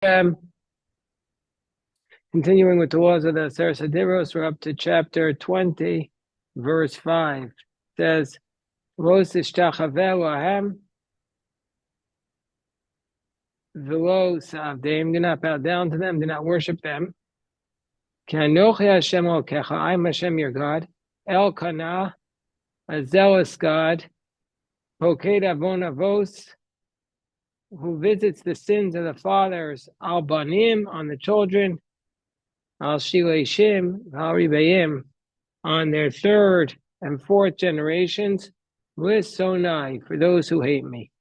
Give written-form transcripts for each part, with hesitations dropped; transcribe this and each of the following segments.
Continuing with the laws of the Aseret Hadiros, we're up to chapter 20, verse 5. It says, Los ishtachaveh lahem v'lo sa'avdeim. Do not bow down to them, do not worship them. Ki anochi Hashem Elokecha, I am Hashem your God. El Kana, a zealous God. Poked avon avos, who visits the sins of the fathers. Al banim, on the children. Al shileshim, al ribayim, on their third and fourth generations, with Sonai, for those who hate me.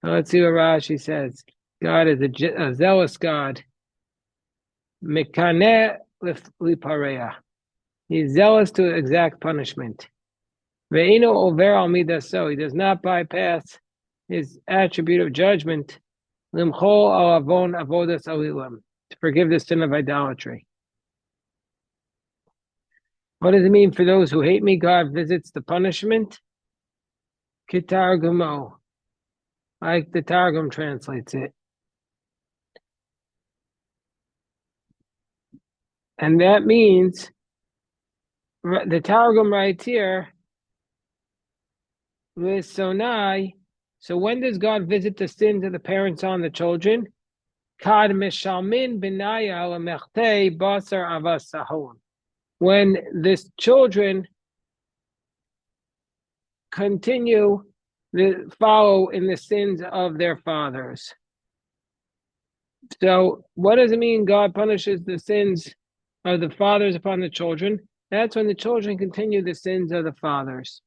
Now let's see what Rashi says. God is a zealous God. Mekaneh lipareah. He's zealous to exact punishment. Ve'ino over al midaso. He does not bypass his attribute of judgment. Limchol al avon avodas alilam. To forgive the sin of idolatry. What does it mean for those who hate me? God visits the punishment. Kitargumo, like the Targum translates it. And that means, the Targum writes here, with Sonai, so when does God visit the sins of the parents on the children? Kad mishalmin binaya lamechte basar avasahon. When the children continue to follow in the sins of their fathers. So what does it mean God punishes the sins of the fathers upon the children? That's when the children continue the sins of the fathers.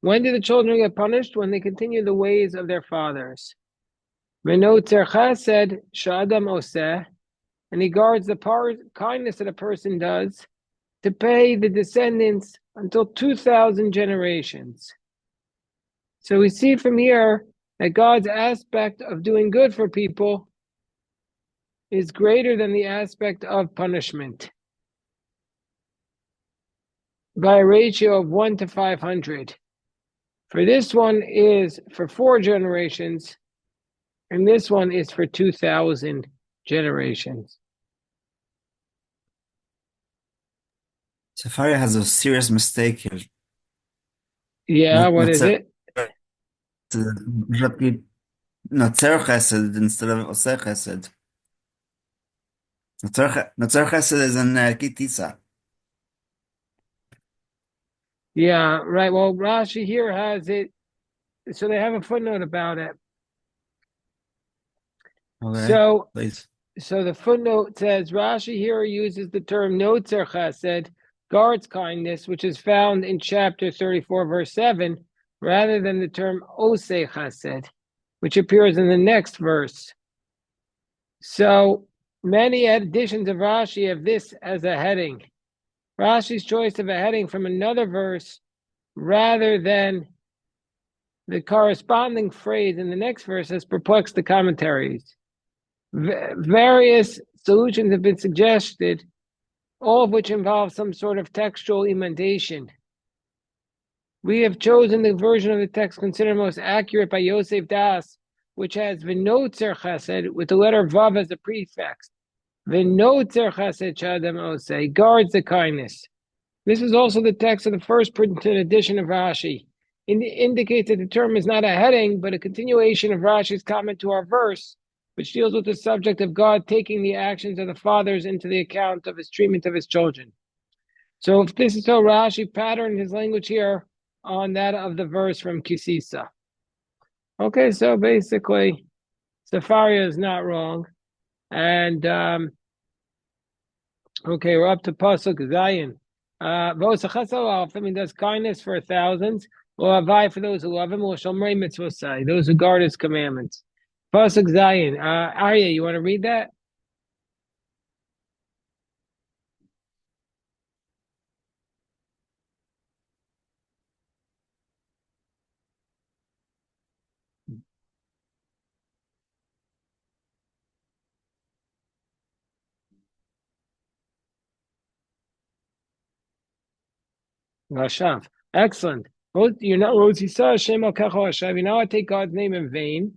When do the children get punished? When they continue the ways of their fathers. And he guards the kindness that a person does to pay the descendants until 2,000 generations. So we see from here that God's aspect of doing good for people is greater than the aspect of punishment by a ratio of 1 to 500. For this one is for 4 generations, and this one is for 2,000 generations. Safari has a serious mistake here. Yeah, what is it? Notzer Chesed instead of Oseh Chesed. Notzer Chesed is in Kitisa. Yeah, right. Well, Rashi here has it, so they have a footnote about it. Okay, so, please. So the footnote says Rashi here uses the term Notzer Chesed, guards kindness, which is found in chapter 34, verse 7, rather than the term Oseh Chesed, which appears in the next verse. So many editions of Rashi have this as a heading. Rashi's choice of a heading from another verse rather than the corresponding phrase in the next verse has perplexed the commentaries. Various solutions have been suggested, all of which involve some sort of textual emendation. We have chosen the version of the text considered most accurate by Yosef Das, which has V'notzer Chesed with the letter Vav as a prefix. V'notzer Chesed Shadam Oseh, guards the kindness. This is also the text of the first printed edition of Rashi. It indicates that the term is not a heading, but a continuation of Rashi's comment to our verse, which deals with the subject of God taking the actions of the fathers into the account of his treatment of his children. So if this is so, Rashi patterned his language here on that of the verse from Kisisa. Okay, so basically, Safaria is not wrong. And, okay, we're up to Pasuk Zayin. Does kindness for thousands, or avai for those who love him, or shomrei mitzvosai, those who guard his commandments. Pasuk Zayin. Arya, you want to read that? Rashav. Excellent. You're not you're not take God's name in vain.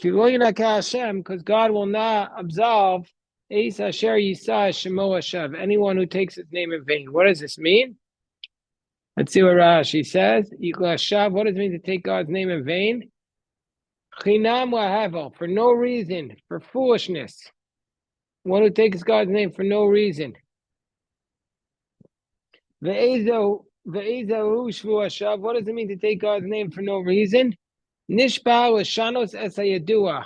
Because God will not absolve anyone who takes his name in vain. What does this mean? Let's see what Rashi says. What does it mean to take God's name in vain? For no reason, for foolishness. One who takes God's name for no reason. What does it mean to take God's name for no reason? Nishba l'shanos esayadua.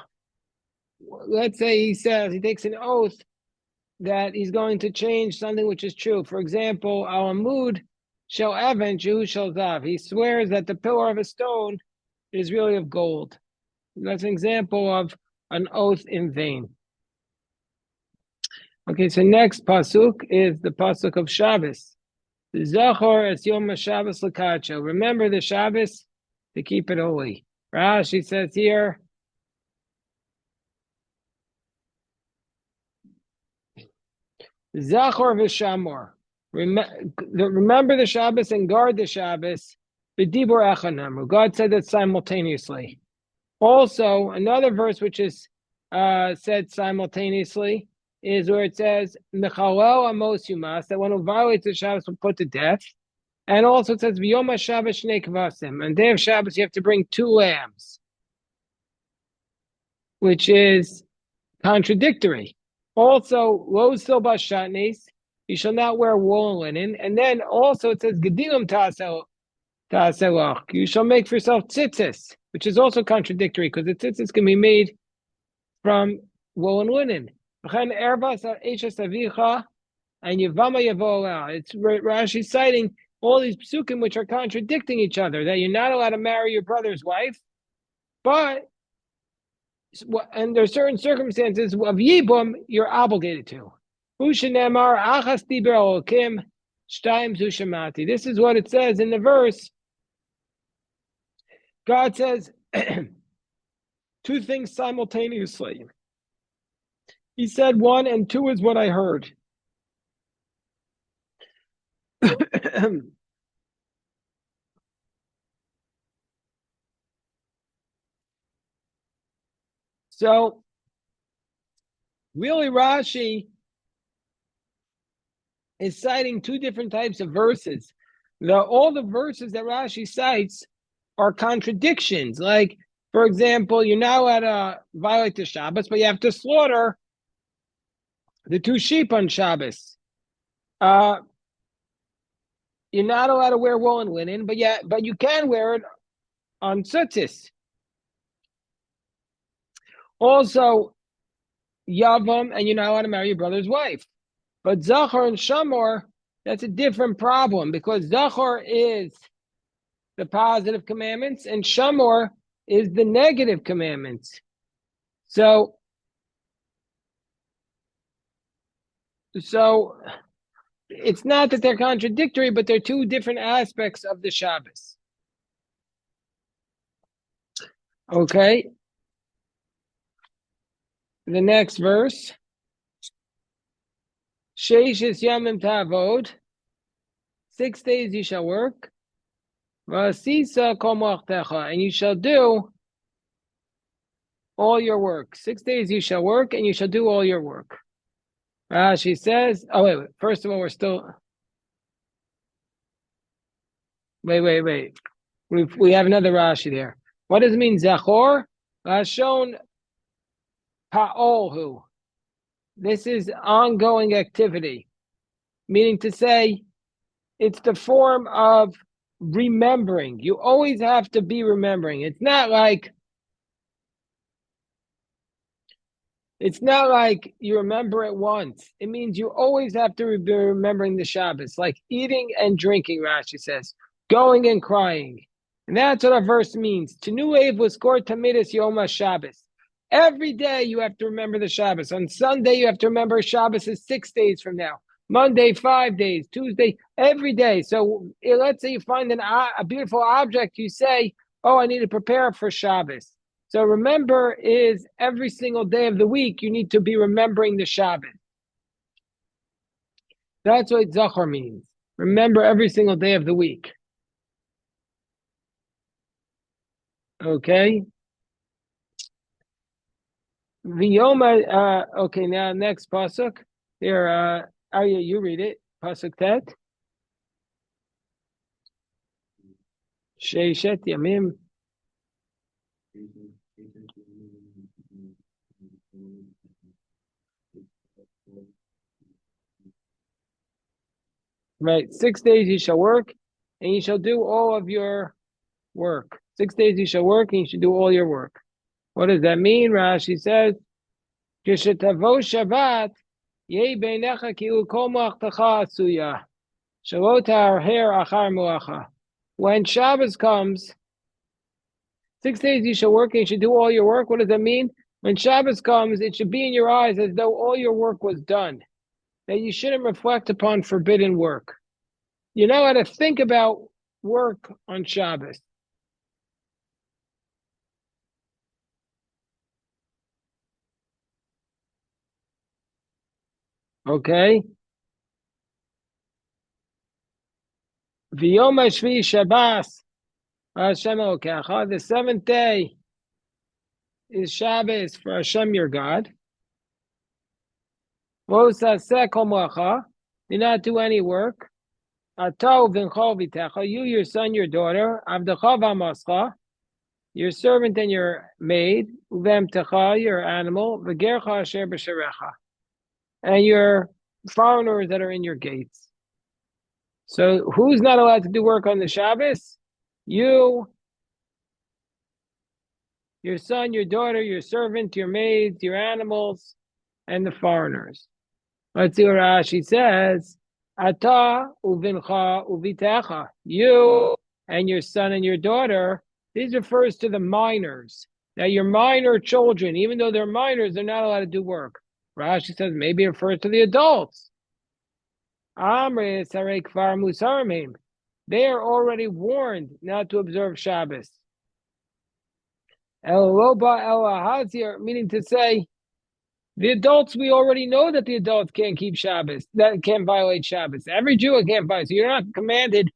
Let's say he says, he takes an oath that he's going to change something which is true. For example, our mood shall evan, Jehu shall zav. He swears that the pillar of a stone is really of gold. That's an example of an oath in vain. Okay, so next pasuk is the pasuk of Shabbos. Zachor es yom Shabbos l'kacho. Remember the Shabbos to keep it holy. Rashi says here, Zachor v'shamor. Remember the Shabbos and guard the Shabbos. B'dibur echanamru. God said that simultaneously. Also, another verse which is said simultaneously is where it says, Mechalel amos yumas, that one who violates the Shabbos will put to death. And also it says, V'yom Shabbos shnei kvasim. On day of Shabbos, you have to bring 2 lambs, which is contradictory. Also, lo silba shatnes, you shall not wear wool and linen. And then also it says, Gedilim ta'aselach, you shall make for yourself tzitzis, which is also contradictory because the tzitzis can be made from wool and linen. And Yivama Yavolah. It's Rashi citing all these psukim which are contradicting each other, that you're not allowed to marry your brother's wife, but and there's certain circumstances of Yibum you're obligated to. This is what it says in the verse. God says 2 things simultaneously. He said 1 and 2 is what I heard. So, really, Rashi is citing 2 different types of verses. All the verses that Rashi cites are contradictions. Like, for example, you're not allowed to violate the Shabbos, but you have to slaughter the 2 sheep on Shabbos. You're not allowed to wear wool and linen, but you can wear it on tzitzis. Also, Yavam, and you're not allowed to marry your brother's wife. But Zachor and Shamor, that's a different problem, because Zachor is the positive commandments and Shamor is the negative commandments. So it's not that they're contradictory, but they're 2 different aspects of the Shabbos. Okay. The next verse. Sheishis yamim ta'avod. 6 days you shall work. V'asisa kol malachtecha, and you shall do all your work. 6 days you shall work, and you shall do all your work. She says, wait. First of all, we're still... Wait. We have another Rashi there. What does it mean, Zachor? Lashon pa'olhu. This is ongoing activity, meaning to say it's the form of remembering. You always have to be remembering. It's not like you remember it once. It means you always have to be remembering the Shabbos, like eating and drinking, Rashi says, going and crying. And that's what our verse means. Tenuev was scored tamidus yom Shabbos. Every day you have to remember the Shabbos. On Sunday, you have to remember Shabbos is 6 days from now. Monday, 5 days. Tuesday, every day. So let's say you find a beautiful object. You say, I need to prepare for Shabbos. So remember is every single day of the week, you need to be remembering the Shabbos. That's what Zachor means. Remember every single day of the week. Okay. V'yoma. Okay. Now next pasuk. Here, Arya, you read it. Pasuk tet. Sheishet yamim. Right. 6 days you shall work, and you shall do all of your work. 6 days you shall work, and you should do all your work. What does that mean? Rashi says, "Kishetavo Shabbat, yei beinecha ki'u kol malachtacha asuya, shalot harher achar muacha." When Shabbos comes, 6 days you shall work, and you should do all your work. What does that mean? When Shabbos comes, it should be in your eyes as though all your work was done. That you shouldn't reflect upon forbidden work. You know how to think about work on Shabbos. Okay? V'yom hashvi Shabbos, Hashem Elokecha. The seventh day is Shabbos for Hashem your God. V'osaseh kol melacha. Do not do any work. Atah u'vincha u'vitecha. You, your son, your daughter. Avdecha v'amascha. Your servant and your maid. Uvemtecha, your animal. V'gercha asher b'sharecha. And your foreigners that are in your gates. So who's not allowed to do work on the Shabbos? You, your son, your daughter, your servant, your maids, your animals, and the foreigners. Let's see what Rashi says. Ata uvincha uvitecha. You and your son and your daughter. This refers to the minors. Now your minor children, even though they're minors, they're not allowed to do work. Rashi says maybe it refers to the adults. Amre sarei kvar musarimim. They are already warned not to observe Shabbos. El loba el ahazir, meaning to say, the adults, we already know that the adults can't keep Shabbos, that can't violate Shabbos. Every Jew can't violate. So you're not commanded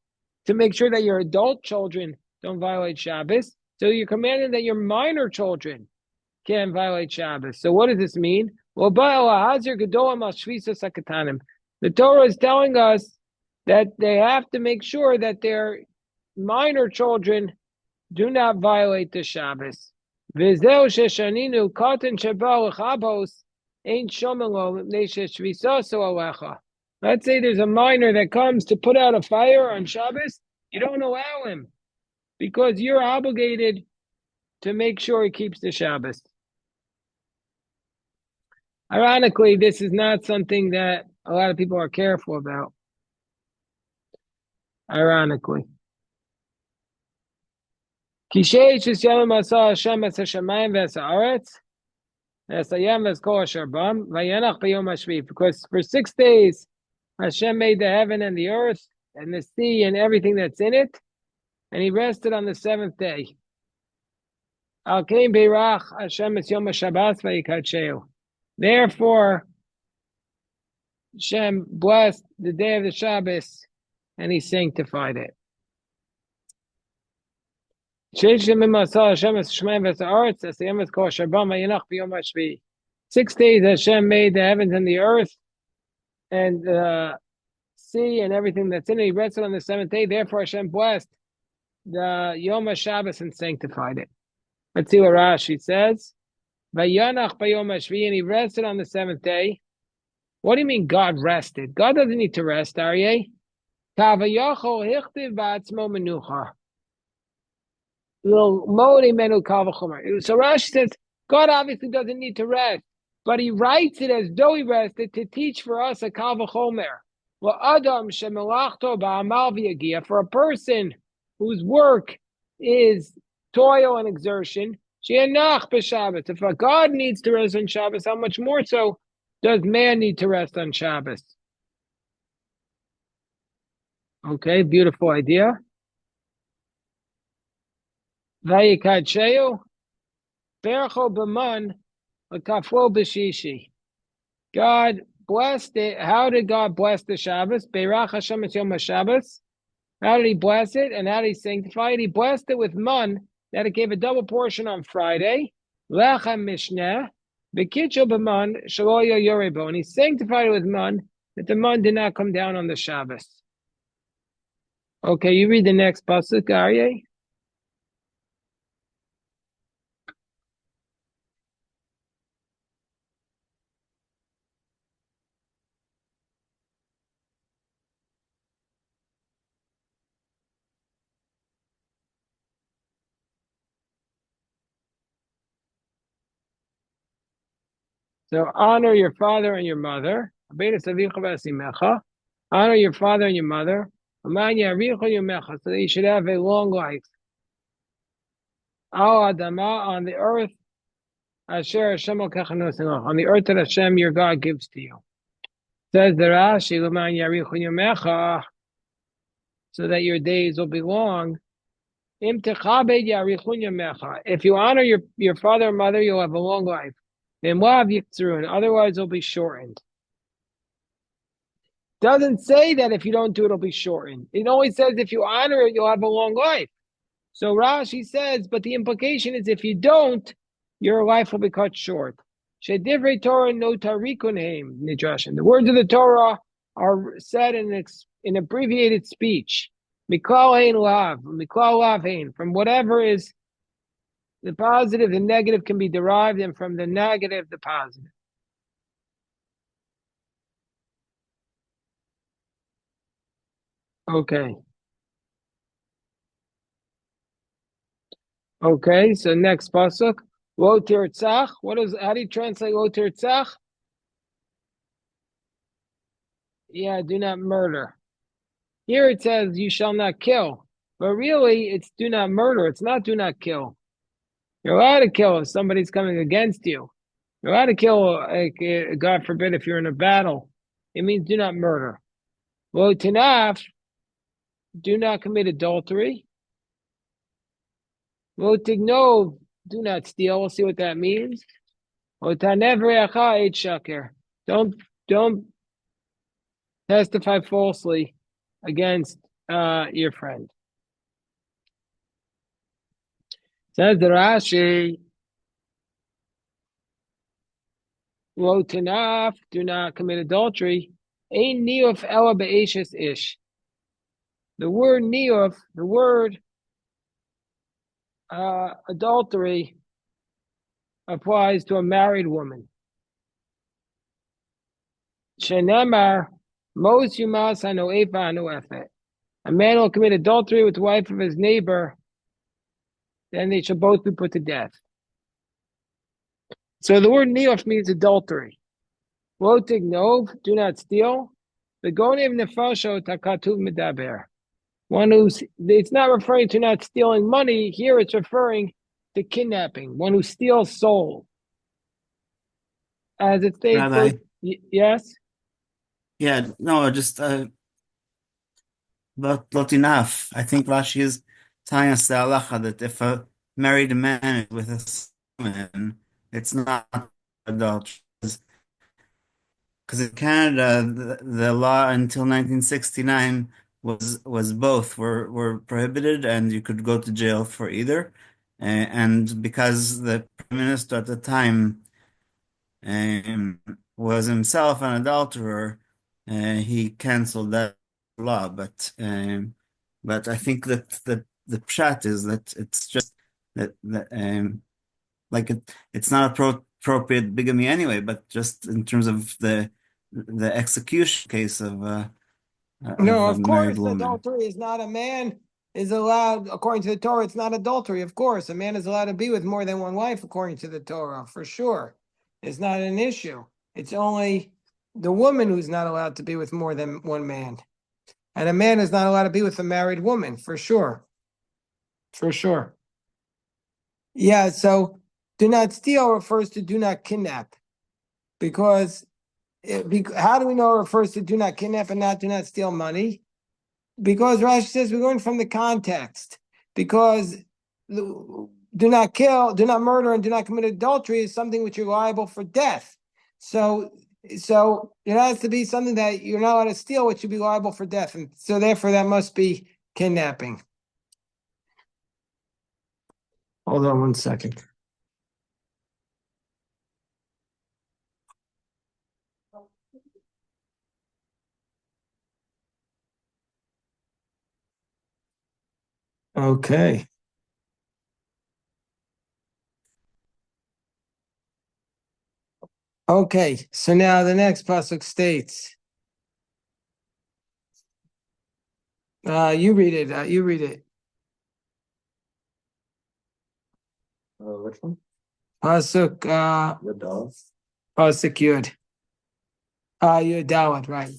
to make sure that your adult children don't violate Shabbos. So you're commanded that your minor children can't violate Shabbos. So what does this mean? The Torah is telling us that they have to make sure that their minor children do not violate the Shabbos. Let's say there's a minor that comes to put out a fire on Shabbos. You don't allow him because you're obligated to make sure he keeps the Shabbos. Ironically, this is not something that a lot of people are careful about. Ironically. Because for 6 days Hashem made the heaven and the earth and the sea and everything that's in it, and he rested on the seventh day. Therefore, Hashem blessed the day of the Shabbos and he sanctified it. 6 days Hashem made the heavens and the earth and the sea and everything that's in it. He rested on the seventh day. Therefore Hashem blessed the Yom HaShabbos and sanctified it. Let's see what Rashi says. Vayanach b'Yom HaShvi, and he rested on the seventh day. What do you mean God rested? God doesn't need to rest, Aryeh. Kavayachol hichtiv ba'atzmo menucha. So Rashi says God obviously doesn't need to rest, but he writes it as though he rested to teach for us a kal v'chomer. Well, Adam shemelachto ba'amal v'yagia, for a person whose work is toil and exertion, she'enach b'Shabbos. If a God needs to rest on Shabbos, how much more so does man need to rest on Shabbos? Okay, beautiful idea. Vayikadsheu bercho b'man l'kaflo b'shishi. God blessed it. How did God bless the Shabbos? Beirach Hashem es Yom HaShabbos. How did he bless it? And how did he sanctify it? He blessed it with man that it gave a double portion on Friday. Lechem mishneh, b'kitchel b'man shaloya yorebo, and he sanctified it with man, that the man did not come down on the Shabbos. Okay, you read the next pasuk, Aryeh. So honor your father and your mother. Honor your father and your mother. So that you should have a long life. Al Adama, on the earth, Asher Hashem on the earth that Hashem your God gives to you. Says the Rashi, so that your days will be long. If you honor your father and mother, you'll have a long life. Otherwise it'll be shortened. Doesn't say that if you don't do it, it'll be shortened. It only says if you honor it, you'll have a long life. So Rashi says, but the implication is if you don't, your life will be cut short. Shedivrei Torah no tarikuneim nidrashim. The words of the Torah are said in abbreviated speech. Miklal hein lav, miklal lav hein. From whatever is the positive, the negative can be derived, and from the negative, the positive. Okay. Okay, so next pasuk. Lo tirtzach. How do you translate lo tirtzach? Yeah, do not murder. Here it says you shall not kill. But really, it's do not murder. It's not do not kill. You're allowed to kill if somebody's coming against you. You're allowed to kill, God forbid, if you're in a battle. It means do not murder. Lo tinaf, do not commit adultery. Lo tignov, do not steal. We'll see what that means. Lo tanev re'acha et shaker. Don't testify falsely against your friend. Says the Rashi, Lo tinaf, do not commit adultery. Ein niyuf ela be'eshes ish. The word niyuf, the word adultery, applies to a married woman. Shenemar, mos yumas hanoefa hanoefet. A man will commit adultery with the wife of his neighbor, then they shall both be put to death. So the word niyuf means adultery. Lo tignov, do not steal. Begonev nefasho takatuv medaber. It's not referring to not stealing money. Here it's referring to kidnapping. One who steals soul. As it states, Rabbi. Yes? Yeah, no, just about not enough. I think Rashi is telling us the halacha that if a married man is with a woman, it's not adultery. Because in Canada, the law until 1969 was both were prohibited, and you could go to jail for either. And because the prime minister at the time was himself an adulterer, he canceled that law. But I think that the pshat is that it's just that like it's not appropriate bigamy anyway, but just in terms of the execution case of No, a of married course, woman. adultery is not a man is allowed, according to the Torah, it's not adultery. Of course, a man is allowed to be with more than one wife, according to the Torah, for sure. It's not an issue. It's only the woman who's not allowed to be with more than one man. And a man is not allowed to be with a married woman, for sure. For sure. Yeah, so do not steal refers to do not kidnap. Because how do we know it refers to do not kidnap and not do not steal money? Because Rashi says we're going from the context. Because do not kill, do not murder, and do not commit adultery is something which you're liable for death. So it has to be something that you're not allowed to steal, which you'd be liable for death. And so therefore that must be kidnapping. Hold on 1 second. Okay. Okay, so now the next pasuk states. You read it. You read it. Which one? Pasuk. The dog. Pasuk Yud. Yud Dawat, right?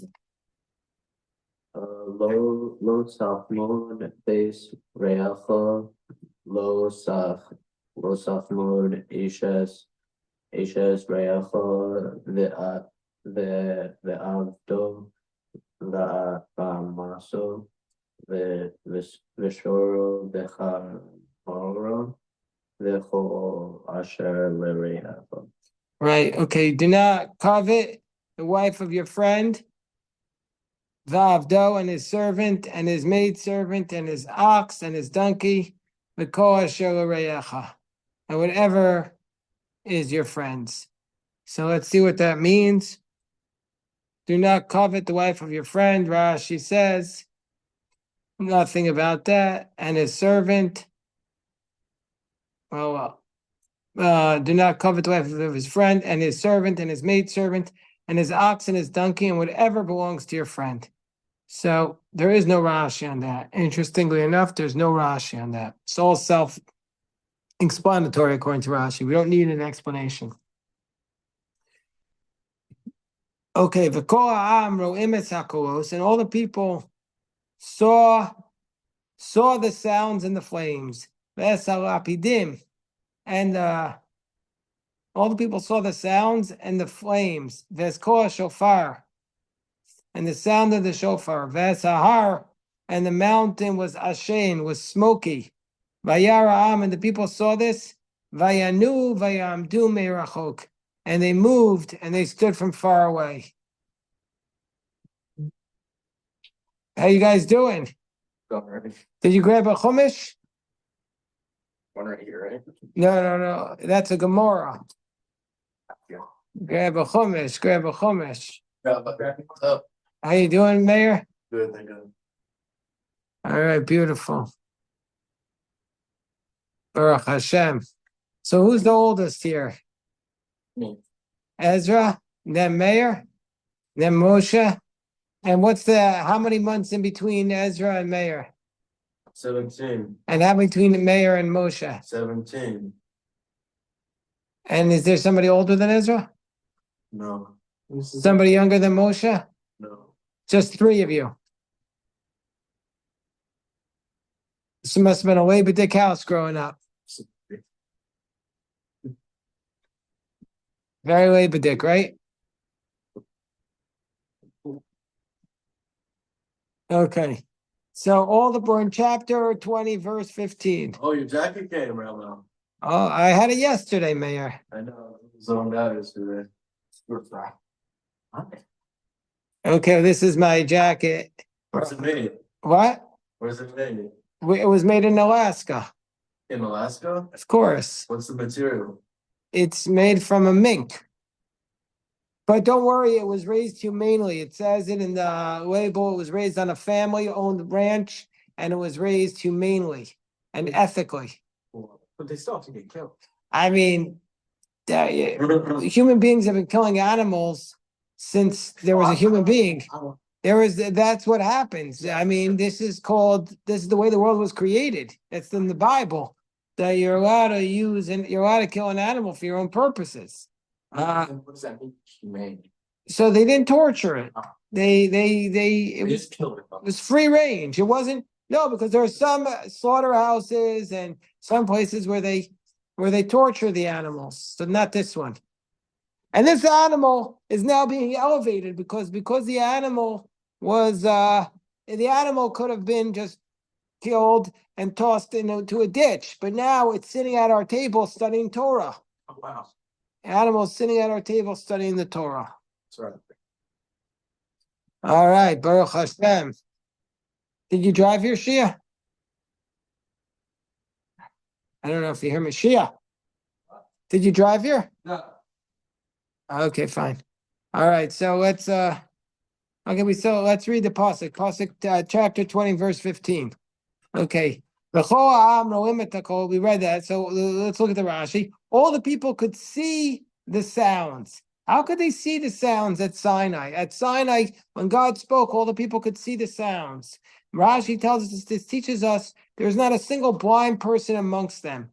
Lo sophomore base reacho lo sophomore ishes reacho the avdo the maso the vishoro the chamoro the cho asher lereacho. Right. Okay. Do not covet the wife of your friend, Vavdo, and his servant, and his maidservant, and his ox, and his donkey, because Shalareyecha, and whatever is your friend's. So let's see what that means. Do not covet the wife of your friend. Rashi says nothing about that. And his servant. Do not covet the wife of his friend, and his servant, and his maidservant, and his ox, and his donkey, and whatever belongs to your friend. So there is no Rashi on that. Interestingly enough, there's no Rashi on that. It's all self-explanatory according to Rashi. We don't need an explanation. Okay, v'kol ha'am ro'im et hakolos, and all the people saw the sounds and the flames. V'es ha'lapidim, and all the people saw the sounds and the flames. V'es kol ha'shofar, and the sound of the shofar. V'es ha'har, and the mountain was ashen, was smoky. Vayara and the people saw this. Vayanu vayamdu me'rachok, and they moved and they stood from far away. How you guys doing? Did you grab a chumash? One right here, right? No. That's a Gemara. Yeah. Grab a chumash. What's up? How you doing, Mayor? Good, thank you. All right, beautiful. Baruch Hashem. So who's the oldest here? Me. Ezra, then Mayor, then Moshe. And how many months in between Ezra and Mayor? 17. And how between the Mayor and Moshe? 17. And is there somebody older than Ezra? No. Somebody younger than Moshe? No. Just 3 of you. This must have been a labor dick house growing up. Very labor dick, right? Okay. So all the in chapter 20, verse 15. Oh, your jacket came around now. Oh, I had it yesterday, Mayor. I know. Zoned out yesterday. Okay, this is my jacket. Where's it made? What? Where's it made? It was made in Alaska. In Alaska? Of course. What's the material? It's made from a mink. But don't worry, it was raised humanely. It says it in the label. It was raised on a family-owned ranch, and it was raised humanely and ethically. But they still have to get killed. I mean, human beings have been killing animals since there was a human being. That's what happens. I mean, this is the way the world was created. It's in the Bible that you're allowed to use and you're allowed to kill an animal for your own purposes. What does that mean? Humane. So they didn't torture it. It just killed it. It was free range. It wasn't because there are some slaughterhouses and some places where they torture the animals. So not this one. And this animal is now being elevated because the animal could have been just killed and tossed into a ditch, but now it's sitting at our table studying Torah. Oh, wow. Animals sitting at our table studying the Torah. That's right. All right, Baruch Hashem. Did you drive your Shia? I don't know if you hear me. Shia, did you drive here? No. Okay, fine. All right, so let's let's read the pasuk, chapter 20, verse 15. Okay. We read that. So let's look at the Rashi. All the people could see the sounds. How could they see the sounds at Sinai? At Sinai, when God spoke, all the people could see the sounds. Rashi tells us this teaches us there's not a single blind person amongst them.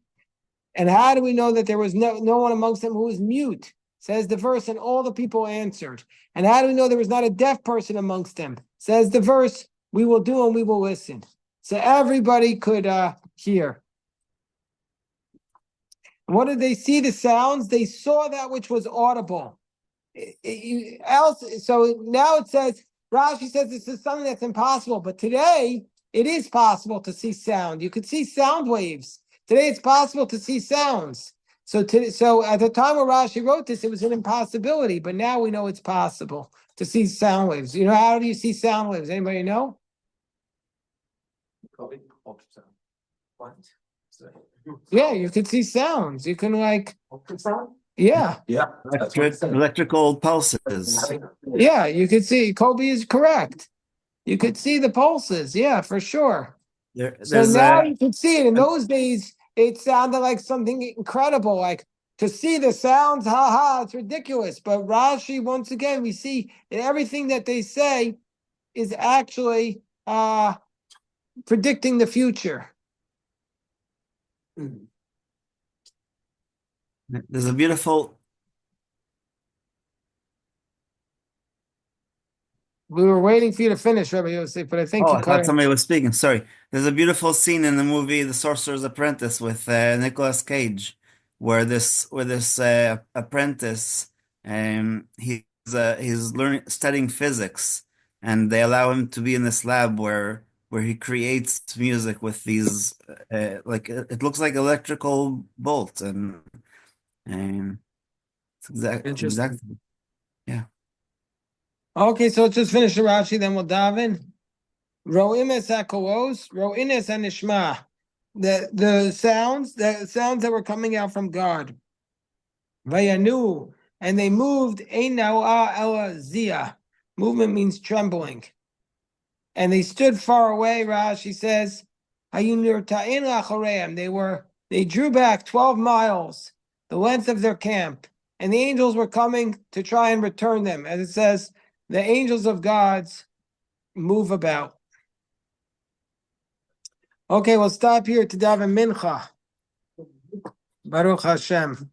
And how do we know that there was no one amongst them who was mute? Says the verse, and all the people answered. And how do we know there was not a deaf person amongst them? Says the verse, we will do and we will listen. So everybody could hear. And what did they see? The sounds. They saw that which was audible. So now it says, Rashi says this is something that's impossible. But today, it is possible to see sound. You could see sound waves. Today, it's possible to see sounds. So at the time when Rashi wrote this, it was an impossibility. But now we know it's possible to see sound waves. You know, how do you see sound waves? Anybody know? What? Yeah, you can see sounds. You can yeah. Electrical pulses. Yeah, you could see. Kobe is correct. You could see the pulses. Yeah, for sure. So now you can see it. In those days, it sounded like something incredible. Like to see the sounds, it's ridiculous. But Rashi, once again, we see that everything that they say is actually predicting the future. There's a beautiful. We were waiting for you to finish, Rabbi Yosef, but I think I thought somebody was speaking. Sorry. There's a beautiful scene in the movie The Sorcerer's Apprentice with Nicolas Cage, where this apprentice, he's studying physics, and they allow him to be in this lab where he creates music with these it looks like electrical bolts, and it's exactly. Yeah. Okay, so let's just finish the Rashi, then we'll dive in. Ro'imes hakolos, ro'ines hanishma. The sounds that were coming out from God. Vayanu, and they moved. Ein na'ah ela zia. Movement means trembling. And they stood far away. Rashi says, Hayun nirta'in lachareim. They drew back 12 miles, the length of their camp, and the angels were coming to try and return them. As it says, the angels of God's move about. Okay, we'll stop here to daven mincha. Baruch Hashem.